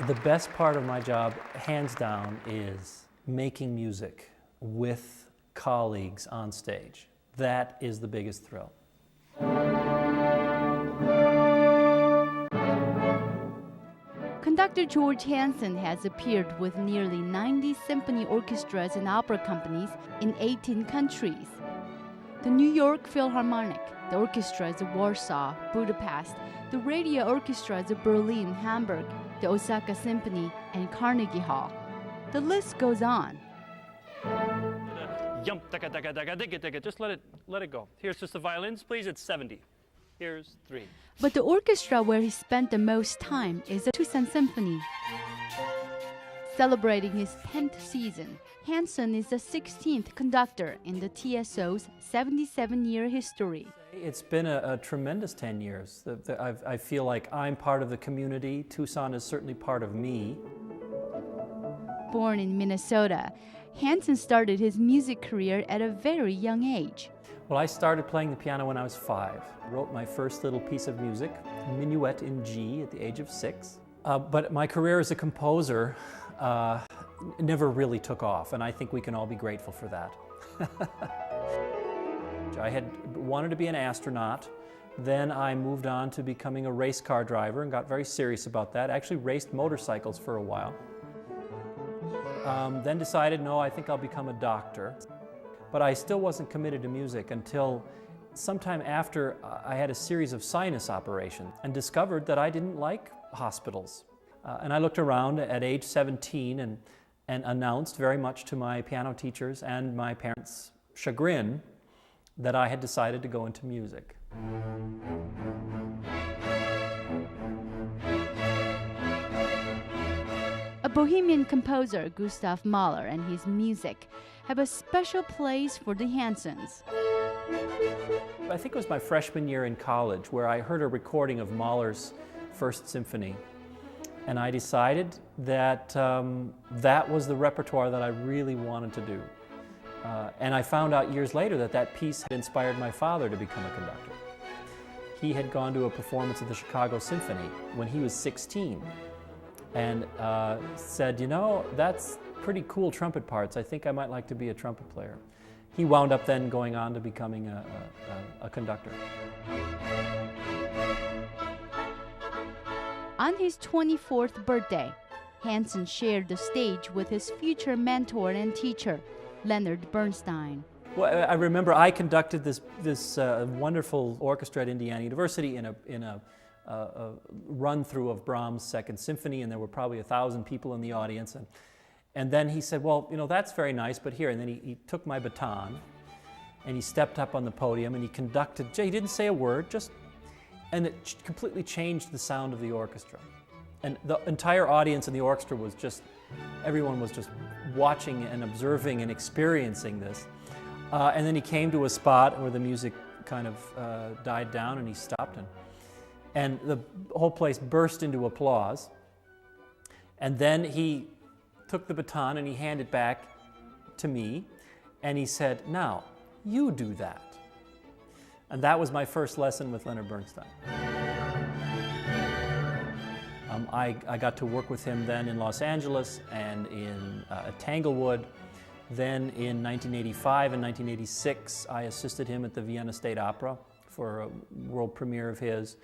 The best part of my job, hands down, is making music with colleagues on stage. That is the biggest thrill. Conductor George Hanson has appeared with nearly 90 symphony orchestras and opera companies in 18 countries. The New York Philharmonic, the orchestras of Warsaw, Budapest, the radio orchestras of Berlin, Hamburg, the Osaka Symphony, and Carnegie Hall. The list goes on. Just let it go. Here's just the violins, please. It's 70. Here's 3. But the orchestra where he spent the most time is the Tucson Symphony. Celebrating his 10th season, Hanson is the 16th conductor in the TSO's 77-year history. It's been a tremendous 10 years. I feel like I'm part of the community. Tucson is certainly part of me. Born in Minnesota, Hanson started his music career at a very young age. Well, I started playing the piano when I was 5. I wrote my first little piece of music, a minuet in G, at the age of 6. But my career as a composer never really took off, and I think we can all be grateful for that. I had wanted to be an astronaut. Then I moved on to becoming a race car driver and got very serious about that. I actually raced motorcycles for a while. Then decided, no, I think I'll become a doctor. But I still wasn't committed to music until sometime after I had a series of sinus operations and discovered that I didn't like hospitals. And I looked around at age 17 and announced, very much to my piano teachers and my parents' chagrin, that I had decided to go into music. A Bohemian composer, Gustav Mahler, and his music have a special place for the Hansons. I think it was my freshman year in college where I heard a recording of Mahler's First Symphony. And I decided that that was the repertoire that I really wanted to do. And I found out years later that that piece had inspired my father to become a conductor. He had gone to a performance of the Chicago Symphony when he was 16 and said, you know, that's pretty cool trumpet parts. I think I might like to be a trumpet player. He wound up then going on to becoming a conductor. On his 24th birthday, Hanson shared the stage with his future mentor and teacher, Leonard Bernstein. Well, I remember I conducted this wonderful orchestra at Indiana University in a run-through of Brahms' Second Symphony, and there were probably 1,000 people in the audience. And then he said, well, you know, that's very nice, but here. And then he took my baton, and he stepped up on the podium, and he conducted. He didn't say a word, and it completely changed the sound of the orchestra. And the entire audience in the orchestra was everyone was just watching and observing and experiencing this. And then he came to a spot where the music kind of died down, and he stopped, and the whole place burst into applause. And then he took the baton and he handed it back to me, and he said, now, you do that. And that was my first lesson with Leonard Bernstein. I got to work with him then in Los Angeles and in Tanglewood. Then in 1985 and 1986, I assisted him at the Vienna State Opera for a world premiere of his.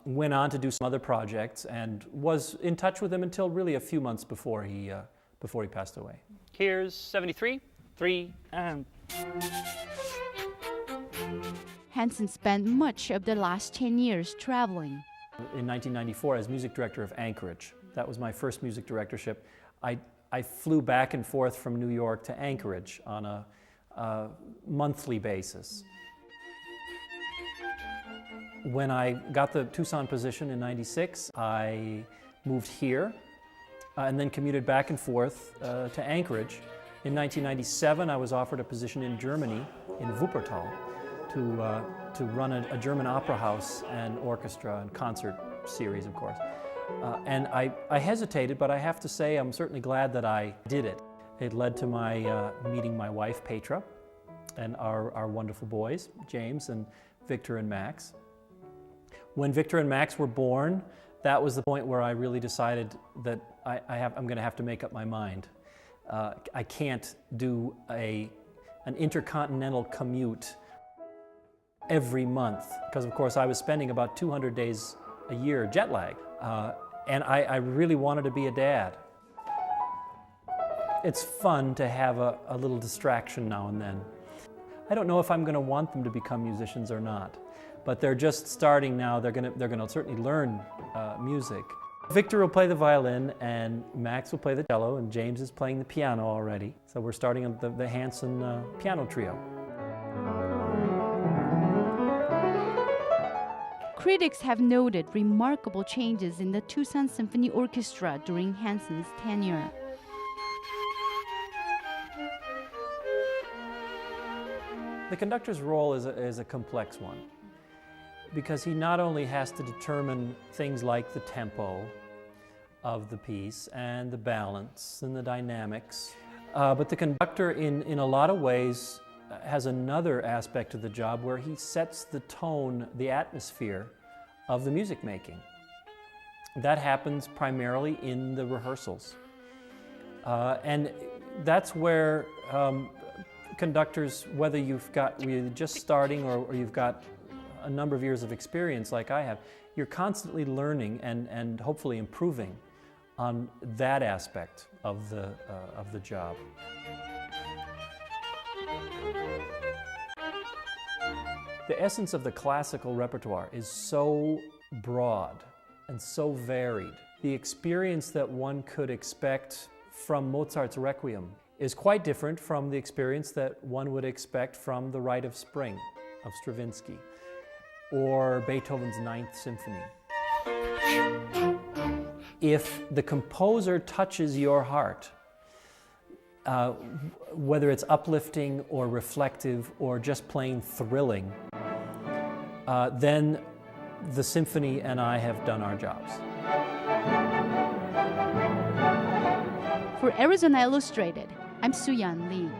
Went on to do some other projects and was in touch with him until really a few months before he passed away. Here's 73, 3, and... Hanson spent much of the last 10 years traveling. In 1994, as music director of Anchorage, that was my first music directorship. I flew back and forth from New York to Anchorage on a monthly basis. When I got the Tucson position in '96, I moved here and then commuted back and forth to Anchorage. In 1997, I was offered a position in Germany, in Wuppertal, to run a German opera house and orchestra and concert series, of course. And I hesitated, but I have to say I'm certainly glad that I did it. It led to my meeting my wife, Petra, and our wonderful boys, James and Victor and Max. When Victor and Max were born, that was the point where I really decided that I'm going to have to make up my mind. I can't do an intercontinental commute every month, because of course I was spending about 200 days a year jet lag, and I really wanted to be a dad. It's fun to have a little distraction now and then. I don't know if I'm going to want them to become musicians or not, but they're just starting now. They're going to certainly learn music. Victor will play the violin, and Max will play the cello, and James is playing the piano already. So we're starting the Hanson piano trio. Critics have noted remarkable changes in the Tucson Symphony Orchestra during Hanson's tenure. The conductor's role is a complex one, because he not only has to determine things like the tempo of the piece and the balance and the dynamics, but the conductor in a lot of ways has another aspect of the job where he sets the tone, the atmosphere of the music making. That happens primarily in the rehearsals. And that's where conductors, whether you're just starting or you've got a number of years of experience like I have, you're constantly learning and hopefully improving on that aspect of the job. The essence of the classical repertoire is so broad and so varied. The experience that one could expect from Mozart's Requiem is quite different from the experience that one would expect from the Rite of Spring of Stravinsky or Beethoven's Ninth Symphony. If the composer touches your heart, whether it's uplifting or reflective or just plain thrilling, then the symphony and I have done our jobs. For Arizona Illustrated, I'm Su-Yan Lee.